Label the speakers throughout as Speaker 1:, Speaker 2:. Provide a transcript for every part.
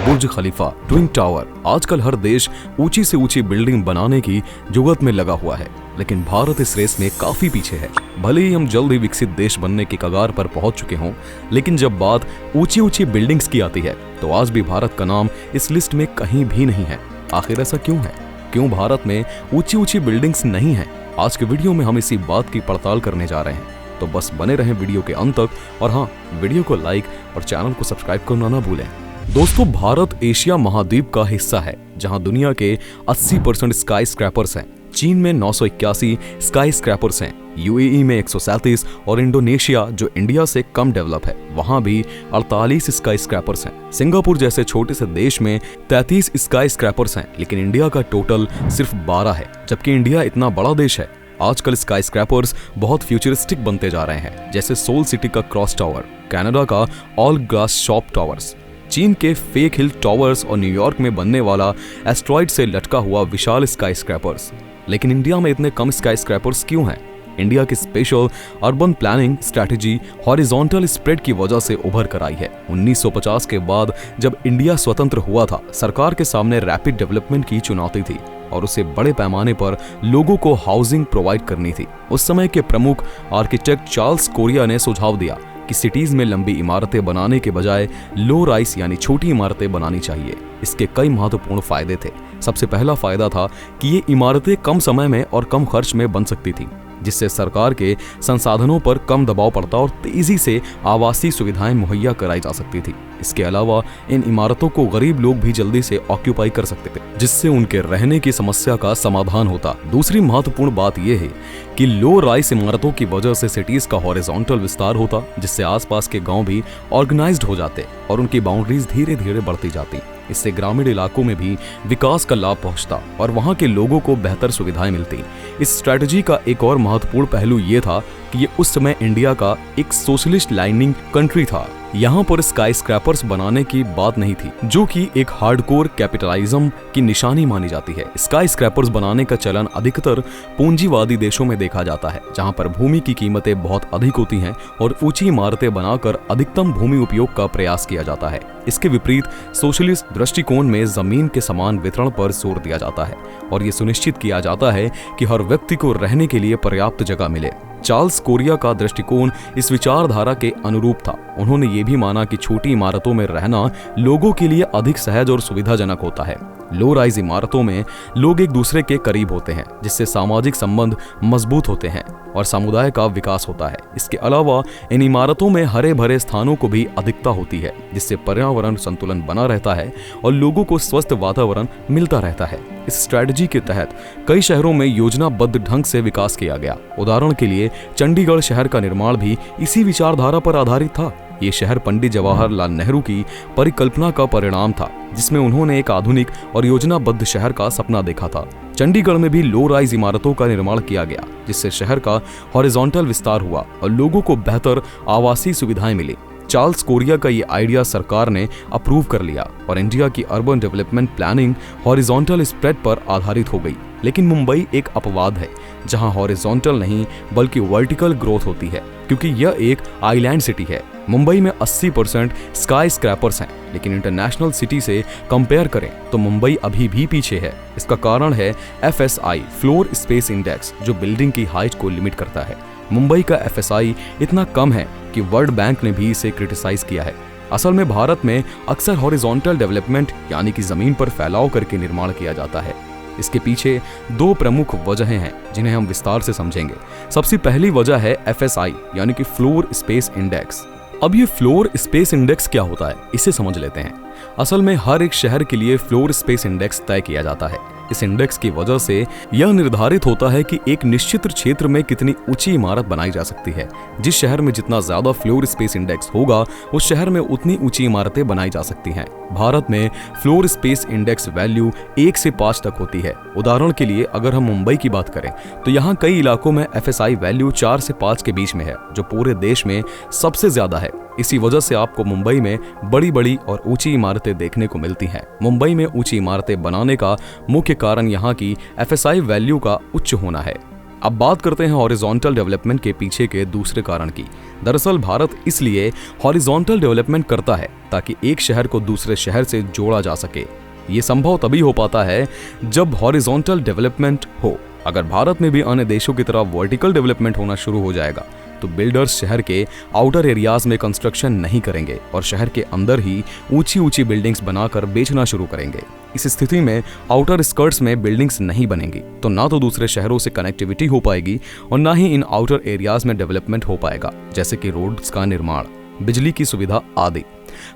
Speaker 1: बुर्ज खलीफा, twin tower. आजकल हर देश ऊंची से ऊंची बिल्डिंग बनाने की जुगत में लगा हुआ है, लेकिन भारत इस रेस में काफी पीछे है। भले ही हम जल्द ही विकसित देश बनने की कगार पर पहुंच चुके हों, लेकिन जब बात ऊंची ऊंची बिल्डिंग्स की आती है तो आज भी भारत का नाम इस लिस्ट में कहीं भी नहीं है। आखिर ऐसा क्यों है? क्यों भारत में ऊंची ऊंची बिल्डिंग्स नहीं है? आज के वीडियो में हम इसी बात की पड़ताल करने जा रहे हैं, तो बस बने रहें वीडियो के अंत तक। और हाँ, वीडियो को लाइक और चैनल को सब्सक्राइब करना ना भूलें। दोस्तों, भारत एशिया महाद्वीप का हिस्सा है जहां दुनिया के 80% स्काई स्क्रैपर्स हैं। चीन में 981 स्काई स्क्रैपर्स हैं, यूएई में 137 और इंडोनेशिया जो इंडिया से कम डेवलप है वहां भी 48 स्काई स्क्रैपर्स हैं। सिंगापुर जैसे छोटे से देश में 33 स्काई स्क्रैपर्स हैं, लेकिन इंडिया का टोटल सिर्फ 12 है। जबकि इंडिया इतना बड़ा देश है, आजकल स्काई स्क्रैपर्स बहुत फ्यूचरिस्टिक बनते जा रहे हैं, जैसे सोल सिटी का क्रॉस टावर, कनाडा का ऑल ग्लास शॉप टावर्स, चीन के फेक हिल टावर्स और न्यूयॉर्क में बनने वाला एस्ट्रॉइड से लटका हुआ विशाल स्काई स्क्रैपर्स। लेकिन इंडिया में इतने कम स्काई स्क्रैपर्स क्यों हैं? इंडिया की special urban planning strategy horizontal spread की वजह से उभर कर आई है। 1950 के बाद जब इंडिया स्वतंत्र हुआ था, सरकार के सामने रैपिड डेवलपमेंट की चुनौती थी और उसे बड़े पैमाने पर लोगों को हाउसिंग प्रोवाइड करनी थी। उस समय के प्रमुख आर्किटेक्ट चार्ल्स कोरिया ने सुझाव दिया कि सिटीज में लंबी इमारतें बनाने के बजाय लो राइस यानी छोटी इमारतें बनानी चाहिए। इसके कई महत्वपूर्ण फायदे थे। सबसे पहला फायदा था कि ये इमारतें कम समय में और कम खर्च में बन सकती थी, जिससे सरकार के संसाधनों पर कम दबाव पड़ता और तेजी से आवासीय सुविधाएं मुहैया कराई जा सकती थी। इसके अलावा इन इमारतों को गरीब लोग भी जल्दी से ऑक्यूपाई कर सकते थे, जिससे उनके रहने की समस्या का समाधान होता। दूसरी महत्वपूर्ण बात यह है कि लो राइस इमारतों की वजह से सिटीज का हॉरिजॉन्टल विस्तार होता, जिससे आसपास के गांव भी ऑर्गेनाइज्ड हो जाते और उनकी बाउंड्रीज धीरे धीरे बढ़ती जाती। इससे ग्रामीण इलाकों में भी विकास का लाभ पहुंचता और वहां के लोगों को बेहतर सुविधाएं मिलती। इस स्ट्रैटेजी का एक और महत्वपूर्ण पहलू ये था कि ये उस समय इंडिया का एक सोशलिस्ट लाइनिंग कंट्री था। यहाँ पर स्काई स्क्रैपर्स बनाने की बात नहीं थी, जो कि एक हार्डकोर कैपिटलिज्म की निशानी मानी जाती है। स्काई स्क्रैपर्स बनाने का चलन अधिकतर पूंजीवादी देशों में देखा जाता है, जहाँ पर भूमि की कीमतें बहुत अधिक होती हैं और ऊंची इमारतें बनाकर अधिकतम भूमि उपयोग का प्रयास किया जाता है। इसके विपरीत सोशलिस्ट दृष्टिकोण में जमीन के समान वितरण पर जोर दिया जाता है और ये सुनिश्चित किया जाता है कि हर व्यक्ति को रहने के लिए पर्याप्त जगह मिले। चार्ल्स कोरिया का दृष्टिकोण इस विचारधारा के अनुरूप था। उन्होंने ये भी माना कि छोटी इमारतों में रहना लोगों के लिए अधिक सहज और सुविधाजनक होता है। लो राइज इमारतों में लोग एक दूसरे के करीब होते हैं, जिससे सामाजिक संबंध मजबूत होते हैं और समुदाय का विकास होता है। इसके अलावा इन इमारतों में हरे भरे स्थानों को भी अधिकता होती है, जिससे पर्यावरण संतुलन बना रहता है और लोगों को स्वस्थ वातावरण मिलता रहता है। इस स्ट्रैटेजी के तहत कई शहरों में योजनाबद्ध ढंग से विकास किया गया। उदाहरण के लिए चंडीगढ़ शहर का निर्माण भी इसी विचारधारा पर आधारित था। ये शहर पंडित जवाहरलाल नेहरू की परिकल्पना का परिणाम था, जिसमें उन्होंने एक आधुनिक और योजनाबद्ध शहर का सपना देखा था। चंडीगढ़ में भी लो राइज इमारतों का निर्माण किया गया, जिससे शहर का हॉरिजॉन्टल विस्तार हुआ और लोगों को बेहतर आवासीय सुविधाएं मिली। चार्ल्स कोरिया का ये आइडिया सरकार ने अप्रूव कर लिया और इंडिया की urban development planning horizontal spread पर आधारित हो गई। लेकिन मुंबई एक अपवाद है, जहां हॉरिजॉन्टल नहीं बल्कि वर्टिकल ग्रोथ होती है, क्योंकि यह एक आइलैंड सिटी है। मुंबई में 80% स्काई स्क्रैपर्स हैं, लेकिन इंटरनेशनल सिटी से कंपेयर करें तो मुंबई अभी भी पीछे है। इसका कारण है FSI फ्लोर स्पेस इंडेक्स, जो बिल्डिंग की हाइट को लिमिट करता है। मुंबई का FSI इतना कम है कि वर्ल्ड बैंक ने भी इसे क्रिटिसाइज किया है। असल में भारत में अक्सर हॉरिजॉन्टल डेवलपमेंट यानी कि जमीन पर फैलाव करके निर्माण किया जाता है। इसके पीछे दो प्रमुख वजहें हैं, जिन्हें हम विस्तार से समझेंगे। सबसे पहली वजह है FSI यानी कि फ्लोर स्पेस इंडेक्स। अब ये फ्लोर स्पेस इंडेक्स क्या होता है, इसे समझ लेते हैं। असल में हर एक शहर के लिए फ्लोर स्पेस इंडेक्स तय किया जाता है। इस इंडेक्स की वजह से यह निर्धारित होता है कि एक निश्चित क्षेत्र में कितनी ऊंची इमारत बनाई जा सकती है। जिस शहर में जितना ज्यादा फ्लोर स्पेस इंडेक्स होगा, उस शहर में उतनी ऊंची इमारतें बनाई जा सकती हैं। भारत में फ्लोर स्पेस इंडेक्स वैल्यू 1 से 5 तक होती है। उदाहरण के लिए अगर हम मुंबई की बात करें तो यहाँ कई इलाकों में FSI वैल्यू 4 से 5 के बीच में है, जो पूरे देश में सबसे ज्यादा है। इसी वजह से आपको मुंबई में बड़ी बड़ी और ऊंची इमारतें देखने को मिलती हैं। मुंबई में ऊंची इमारतें बनाने का मुख्य कारण यहाँ की FSI वैल्यू का उच्च होना है। अब बात करते हैं हॉरिजॉन्टल डेवलपमेंट के पीछे के दूसरे कारण की। दरअसल भारत इसलिए हॉरिजॉन्टल डेवलपमेंट करता है ताकि एक शहर को दूसरे शहर से जोड़ा जा सके। ये संभव तभी हो पाता है जब हॉरिजॉन्टल डेवलपमेंट हो। अगर भारत में भी अन्य देशों की तरह वर्टिकल डेवलपमेंट होना शुरू हो जाएगा तो बिल्डर्स शहर के आउटर एरियाज में कंस्ट्रक्शन नहीं करेंगे और शहर के अंदर ही ऊंची ऊंची बिल्डिंग्स बनाकर बेचना शुरू करेंगे। इस स्थिति में आउटर स्कर्ट्स में बिल्डिंग्स नहीं बनेंगी तो ना तो दूसरे शहरों से कनेक्टिविटी हो पाएगी और ना ही इन आउटर एरियाज में डेवलपमेंट हो पाएगा, जैसे कि रोड्स का निर्माण, बिजली की सुविधा आदि।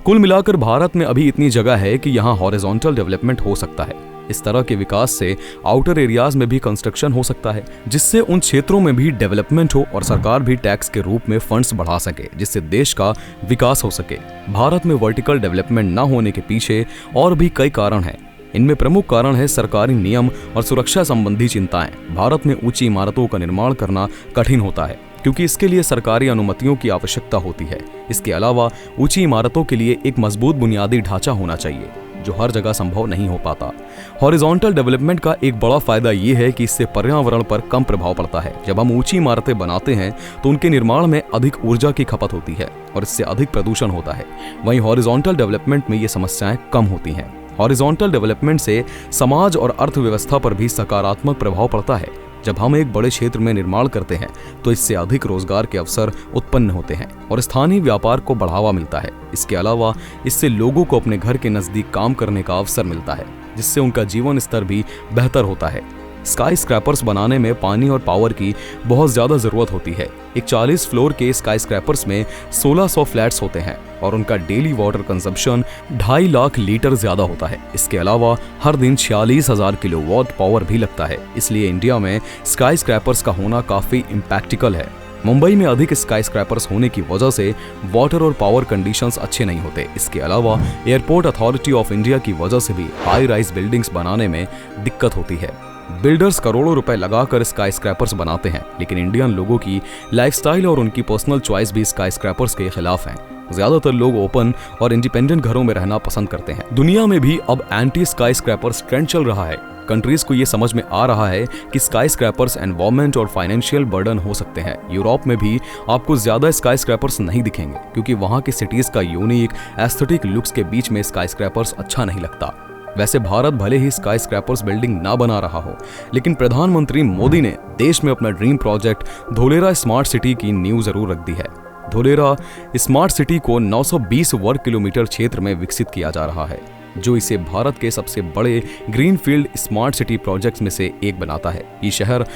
Speaker 1: कुल मिलाकर भारत में अभी इतनी जगह है कि यहाँ हॉरिजॉन्टल डेवलपमेंट हो सकता है। इस तरह के विकास से आउटर एरियाज में भी कंस्ट्रक्शन हो सकता है, जिससे उन क्षेत्रों में भी डेवलपमेंट हो और सरकार भी टैक्स के रूप में फंड्स बढ़ा सके, जिससे देश का विकास हो सके। भारत में वर्टिकल डेवलपमेंट न होने के पीछे और भी कई कारण हैं। इनमें प्रमुख कारण है सरकारी नियम और सुरक्षा संबंधी चिंताएं। भारत में ऊंची इमारतों का निर्माण करना कठिन होता है क्योंकि इसके लिए सरकारी अनुमतियों की आवश्यकता होती है। इसके अलावा ऊंची इमारतों के लिए एक मजबूत बुनियादी ढांचा होना चाहिए, जो हर जगह संभव नहीं हो पाता। हॉरिजॉन्टल डेवलपमेंट का एक बड़ा फायदा ये है कि इससे पर्यावरण पर कम प्रभाव पड़ता है। जब हम ऊंची इमारतें बनाते हैं तो उनके निर्माण में अधिक ऊर्जा की खपत होती है और इससे अधिक प्रदूषण होता है। वहीं हॉरिजॉन्टल डेवलपमेंट में ये समस्याएं कम होती हैं। हॉरिजॉन्टल डेवलपमेंट से समाज और अर्थव्यवस्था पर भी सकारात्मक प्रभाव पड़ता है। जब हम एक बड़े क्षेत्र में निर्माण करते हैं तो इससे अधिक रोजगार के अवसर उत्पन्न होते हैं और स्थानीय व्यापार को बढ़ावा मिलता है। इसके अलावा इससे लोगों को अपने घर के नजदीक काम करने का अवसर मिलता है, जिससे उनका जीवन स्तर भी बेहतर होता है। स्काई स्क्रैपर्स बनाने में पानी और पावर की बहुत ज्यादा जरूरत होती है। एक 40 फ्लोर के स्काई स्क्रैपर्स में 1600 फ्लैट्स होते हैं और उनका daily water consumption 2.5 lakh litre ज्यादा होता है। इसके अलावा हर दिन 46,000 किलोवाट पावर भी लगता है। इसलिए इंडिया में स्काई स्क्रैपर्स का होना काफी इम्पैक्टिकल है। मुंबई में अधिक स्काई स्क्रैपर्स होने की वजह से वाटर और पावर कंडीशंस अच्छे नहीं होते। इसके अलावा एयरपोर्ट अथॉरिटी ऑफ इंडिया की वजह से भी हाई राइज बिल्डिंग्स बनाने में दिक्कत होती है। बिल्डर्स करोड़ों रुपए लगाकर स्काई स्क्रैपर्स बनाते हैं, लेकिन इंडियन लोगों की लाइफस्टाइल और उनकी पर्सनल चॉइस भी स्काई स्क्रैपर्स के खिलाफ है। ज्यादातर लोग ओपन और इंडिपेंडेंट घरों में रहना पसंद करते हैं। दुनिया में भी अब एंटी स्काई स्क्रैपर्स ट्रेंड चल रहा है। कंट्रीज को ये समझ में आ रहा है कि स्काई स्क्रैपर्स एनवायरमेंट और फाइनेंशियल बर्डन हो सकते हैं। यूरोप में भी आपको ज्यादा स्काई स्क्रैपर्स नहीं दिखेंगे क्योंकि वहां की सिटीज का यूनिक एस्थेटिक लुक्स के बीच में स्काई स्क्रैपर्स अच्छा नहीं लगता। वैसे भारत भले ही स्काई स्क्रैपर्स बिल्डिंग ना बना रहा हो, लेकिन प्रधानमंत्री मोदी ने देश में अपना dream project Dholera smart city की नींव जरूर रख दी है। धोलेरा स्मार्ट सिटी को 920 वर्ग किलोमीटर क्षेत्र में विकसित किया जा रहा है, जो इसे भारत के सबसे बड़े ग्रीनफील्ड स्मार्ट सिटी प्रोजेक्ट्स में से एक बनाता है। ये शहर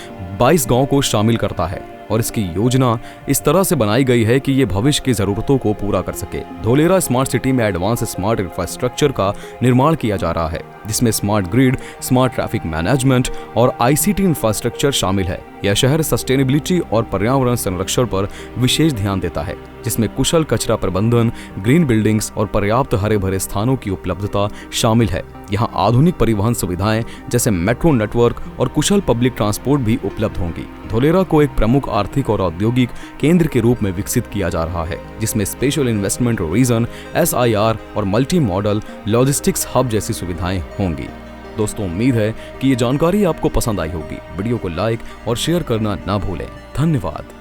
Speaker 1: 22 गांव को शामिल करता है और इसकी योजना इस तरह से बनाई गई है कि ये भविष्य की जरूरतों को पूरा कर सके। धोलेरा स्मार्ट सिटी में एडवांस स्मार्ट इंफ्रास्ट्रक्चर का निर्माण किया जा रहा है, जिसमें smart grid, smart traffic management और आईसीटी इंफ्रास्ट्रक्चर शामिल है। यह शहर सस्टेनेबिलिटी और पर्यावरण संरक्षण पर विशेष ध्यान देता है, जिसमें कुशल कचरा प्रबंधन, ग्रीन बिल्डिंग्स और पर्याप्त हरे भरे स्थानों की उपलब्धता शामिल है। यहाँ आधुनिक परिवहन सुविधाएं जैसे मेट्रो नेटवर्क और कुशल पब्लिक ट्रांसपोर्ट भी उपलब्ध होंगी। धोलेरा को एक प्रमुख आर्थिक और औद्योगिक केंद्र के रूप में विकसित किया जा रहा है, जिसमें स्पेशल इन्वेस्टमेंट रीजन, SIR और मल्टी मॉडल लॉजिस्टिक्स हब जैसी सुविधाएं होंगी। दोस्तों, उम्मीद है कि ये जानकारी आपको पसंद आई होगी। वीडियो को लाइक और शेयर करना ना भूलें। धन्यवाद।